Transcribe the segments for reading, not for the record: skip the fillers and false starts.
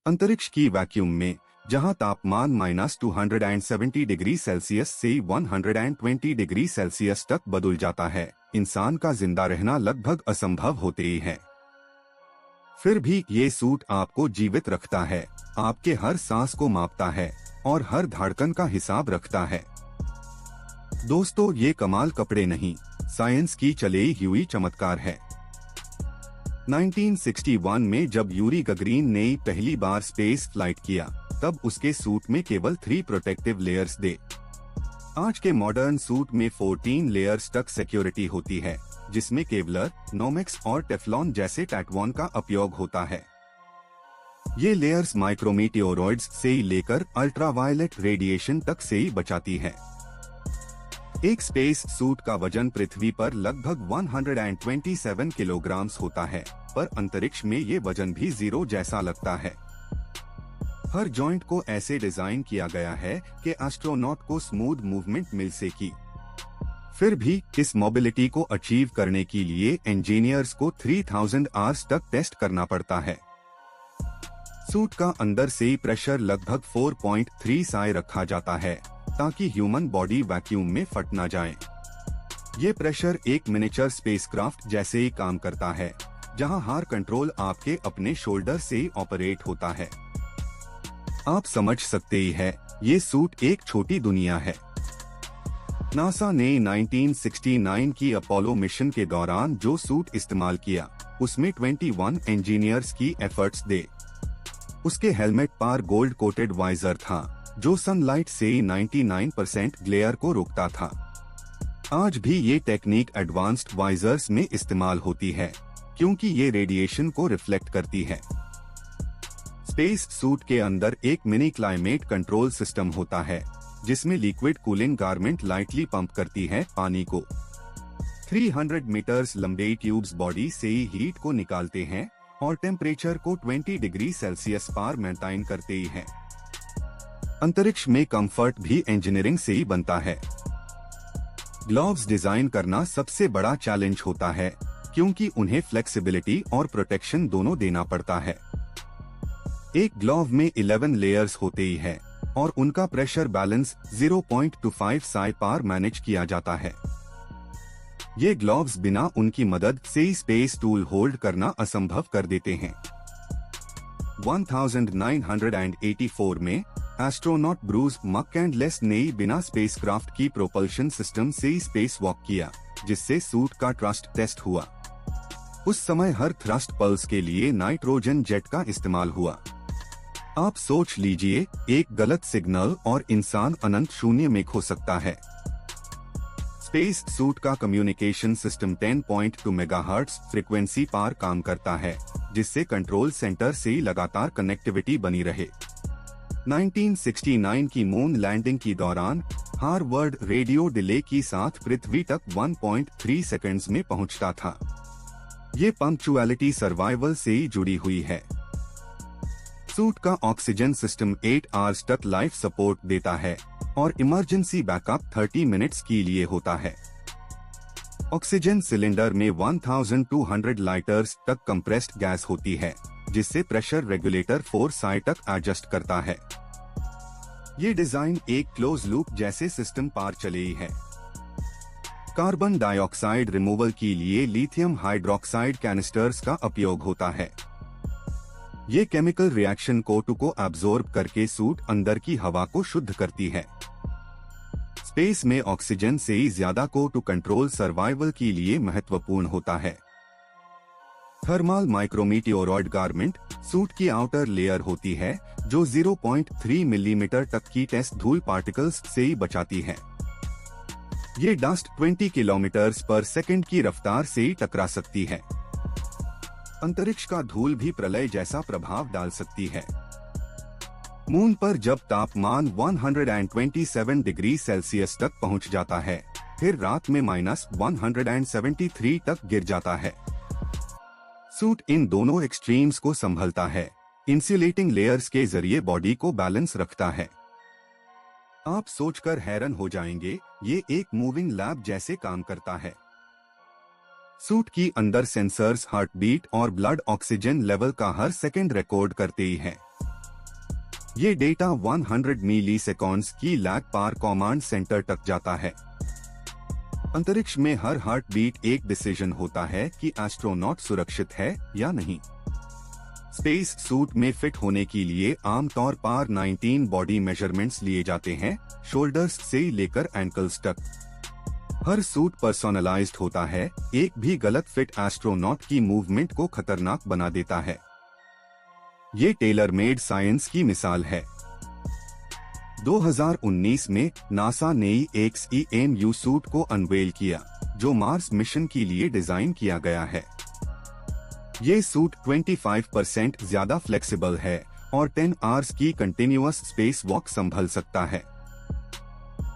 अंतरिक्ष की वैक्यूम में जहां तापमान -270 डिग्री सेल्सियस से 120 डिग्री सेल्सियस तक बदल जाता है, इंसान का जिंदा रहना लगभग असंभव होते ही है। फिर भी ये सूट आपको जीवित रखता है, आपके हर सांस को मापता है और हर धड़कन का हिसाब रखता है। दोस्तों, ये कमाल कपड़े नहीं, साइंस की चली हुई चमत्कार है। 1961 में जब यूरी गगरीन ने पहली बार स्पेस फ्लाइट किया, तब उसके सूट में केवल 3 प्रोटेक्टिव लेयर्स थे। आज के मॉडर्न सूट में 14 लेयर्स तक सिक्योरिटी होती है, जिसमें केवलर, नोमेक्स और टेफ्लॉन जैसे टैटवॉन का उपयोग होता है। ये लेयर्स माइक्रोमीटियोरॉइड्स से लेकर अल्ट्रावायलेट रेडिएशन तक से ही बचाती है। एक स्पेस सूट का वजन पृथ्वी पर लगभग 127 किलोग्राम होता है, पर अंतरिक्ष में ये वजन भी 0 जैसा लगता है। हर जॉइंट को ऐसे डिजाइन किया गया है कि एस्ट्रोनॉट को स्मूथ मूवमेंट मिल सके। फिर भी इस मोबिलिटी को अचीव करने के लिए इंजीनियर्स को 3000 आवर्स तक टेस्ट करना पड़ता है। सूट का अंदर से प्रेशर लगभग 4.3 साई रखा जाता है, ताकि ह्यूमन बॉडी वैक्यूम में फट ना जाए। ये प्रेशर एक मिनिएचर स्पेसक्राफ्ट जैसे ही काम करता है, जहां हर कंट्रोल आपके अपने शोल्डर से ऑपरेट होता है। आप समझ सकते ही है, ये सूट एक छोटी दुनिया है। नासा ने 1969 की अपोलो मिशन के दौरान जो सूट इस्तेमाल किया, उसमें 21 इंजीनियर्स की एफर्ट्स दे। उसके हेलमेट पर गोल्ड कोटेड वाइजर था, जो सनलाइट से 99% ग्लेयर को रोकता था। आज भी ये टेक्निक एडवांस्ड वाइजर्स में इस्तेमाल होती है, क्योंकि ये रेडिएशन को रिफ्लेक्ट करती है। स्पेस सूट के अंदर एक मिनी क्लाइमेट कंट्रोल सिस्टम होता है, जिसमें liquid cooling garment lightly pump करती है पानी को। 300 मीटर्स लंबे ट्यूब्स बॉडी से हीट को निकालते हैं और टेम्परेचर को 20 डिग्री सेल्सियस पर मेंटेन करते ही हैं। अंतरिक्ष में कंफर्ट भी इंजीनियरिंग से ही बनता है। ग्लव्स डिजाइन करना सबसे बड़ा चैलेंज होता है, क्योंकि उन्हें फ्लेक्सिबिलिटी और प्रोटेक्शन दोनों देना पड़ता है। एक ग्लव में 11 लेयर्स होते ही है और उनका प्रेशर बैलेंस 0.25 साई पर मैनेज किया जाता है। ये ग्लव्स बिना उनकी मदद से स्पेस टूल होल्ड करना असंभव कर देते हैं। 1984 में एस्ट्रोनॉट ब्रूस मककैंडलेस ने बिना स्पेसक्राफ्ट की प्रोपल्शन सिस्टम से स्पेस वॉक किया, जिससे सूट का थ्रस्ट टेस्ट हुआ। उस समय हर थ्रस्ट पल्स के लिए नाइट्रोजन जेट का इस्तेमाल हुआ। आप सोच लीजिए, एक गलत सिग्नल और इंसान अनंत शून्य में खो सकता है। स्पेस सूट का कम्युनिकेशन सिस्टम 10.2 मेगाहर्ट्ज फ्रीक्वेंसी पर काम करता है, जिससे कंट्रोल सेंटर से लगातार कनेक्टिविटी बनी रहे। 1969 की मून लैंडिंग की दौरान हार्वर्ड रेडियो डिले के साथ पृथ्वी तक 1.3 सेकंड्स में पहुंचता था। ये पंक्चुअलिटी सर्वाइवल से ही जुड़ी हुई है। सूट का ऑक्सीजन सिस्टम 8 आवर्स तक लाइफ सपोर्ट देता है और इमरजेंसी बैकअप 30 मिनट्स के लिए होता है। ऑक्सीजन सिलेंडर में 1200 लीटर्स तक कंप्रेस्ड गैस होती है, जिससे प्रेशर रेगुलेटर 4 साई तक एडजस्ट करता है। ये डिजाइन एक क्लोज लूप जैसे सिस्टम पर चली है। कार्बन डाइऑक्साइड रिमूवल के लिए लिथियम हाइड्रोक्साइड कैनिस्टर्स का उपयोग होता है। ये केमिकल रिएक्शन कोटू को एब्जॉर्ब करके सूट अंदर की हवा को शुद्ध करती है। स्पेस में ऑक्सीजन से ही ज्यादा कोटू कंट्रोल सर्वाइवल के लिए महत्वपूर्ण होता है। थर्मल माइक्रोमीटियोरॉइड गारमेंट सूट की आउटर लेयर होती है, जो 0.3 मिलीमीटर तक की टेस्ट धूल पार्टिकल्स से ही बचाती है। ये डस्ट 20 किलोमीटर पर सेकंड की रफ्तार से ही टकरा सकती है। अंतरिक्ष का धूल भी प्रलय जैसा प्रभाव डाल सकती है। मून पर जब तापमान 127 डिग्री सेल्सियस तक पहुंच जाता है, फिर रात में -173 तक गिर जाता है। सूट इन दोनों एक्सट्रीम्स को संभलता है, इंसुलेटिंग लेयर्स के जरिए बॉडी को बैलेंस रखता है। आप सोचकर हैरान हो जाएंगे, ये एक मूविंग लैब जैसे काम करता है। सूट की अंदर सेंसर्स हार्ट बीट और ब्लड ऑक्सीजन लेवल का हर सेकंड रिकॉर्ड करते ही हैं। ये डेटा 100 मिलीसेकंड्स की लैग पार कमांड सेंटर तक जाता है। अंतरिक्ष में हर हार्ट बीट एक डिसीजन होता है कि एस्ट्रोनॉट सुरक्षित है या नहीं। स्पेस सूट में फिट होने के लिए आमतौर पर 19 बॉडी मेजरमेंट्स लिए जाते हैं, शोल्डर्स से लेकर एंकल्स तक। हर सूट पर्सोनलाइज्ड होता है, एक भी गलत फिट एस्ट्रोनॉट की मूवमेंट को खतरनाक बना देता है। ये टेलर मेड साइंस की मिसाल है। 2019 में नासा ने XEMU सूट को अनवेल किया, जो मार्स मिशन के लिए डिजाइन किया गया है। ये सूट 25% ज्यादा फ्लेक्सिबल है और 10 आवर्स की कंटिन्यूअस स्पेस वॉक संभल सकता है।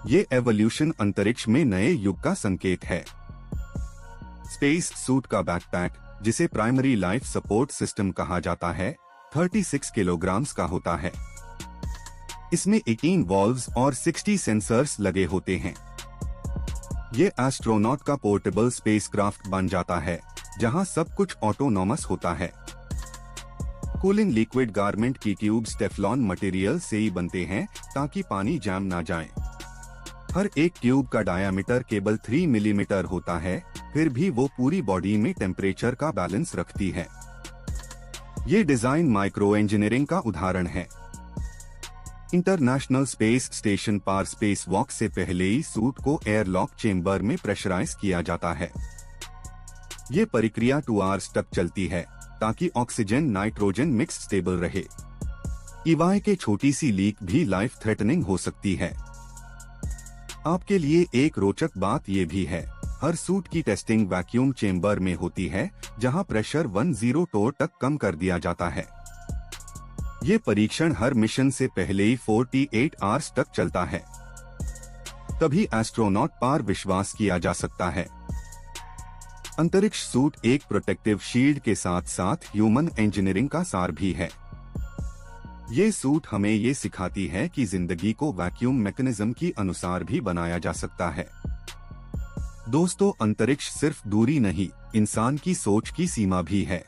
ये एवोल्यूशन अंतरिक्ष में नए युग का संकेत है। स्पेस सूट का बैकपैक, जिसे प्राइमरी लाइफ सपोर्ट सिस्टम कहा जाता है, 36 किलोग्राम्स का होता है। इसमें 18 वॉल्व्स और 60 सेंसर्स लगे होते हैं। ये एस्ट्रोनॉट का पोर्टेबल स्पेसक्राफ्ट बन जाता है, जहां सब कुछ ऑटोनॉमस होता है। कूलिंग लिक्विड गारमेंट की ट्यूब्स टेफ्लॉन मटेरियल से ही बनते हैं ताकि पानी जम ना जाए। हर एक ट्यूब का डायामीटर केवल 3 मिलीमीटर होता है, फिर भी वो पूरी बॉडी में टेम्परेचर का बैलेंस रखती है। ये डिजाइन माइक्रो इंजीनियरिंग का उदाहरण है। इंटरनेशनल स्पेस स्टेशन पर स्पेस वॉक से पहले ही सूट को एयरलॉक चेंबर में प्रेशराइज किया जाता है। ये प्रक्रिया 2 आवर्स तक चलती है ताकि ऑक्सीजन नाइट्रोजन मिक्स स्टेबल रहे। ईवाई के छोटी सी लीक भी लाइफ थ्रेटनिंग हो सकती है। आपके लिए एक रोचक बात ये भी है, हर सूट की टेस्टिंग वैक्यूम चेंबर में होती है, जहां प्रेशर 10 टोर तक कम कर दिया जाता है। ये परीक्षण हर मिशन से पहले ही 48 आवर्स तक चलता है, तभी एस्ट्रोनॉट पर विश्वास किया जा सकता है। अंतरिक्ष सूट एक प्रोटेक्टिव शील्ड के साथ साथ ह्यूमन इंजीनियरिंग का सार भी है। ये सूट हमें ये सिखाती है कि जिंदगी को वैक्यूम मैकेनिज्म की अनुसार भी बनाया जा सकता है। दोस्तों, अंतरिक्ष सिर्फ दूरी नहीं, इंसान की सोच की सीमा भी है।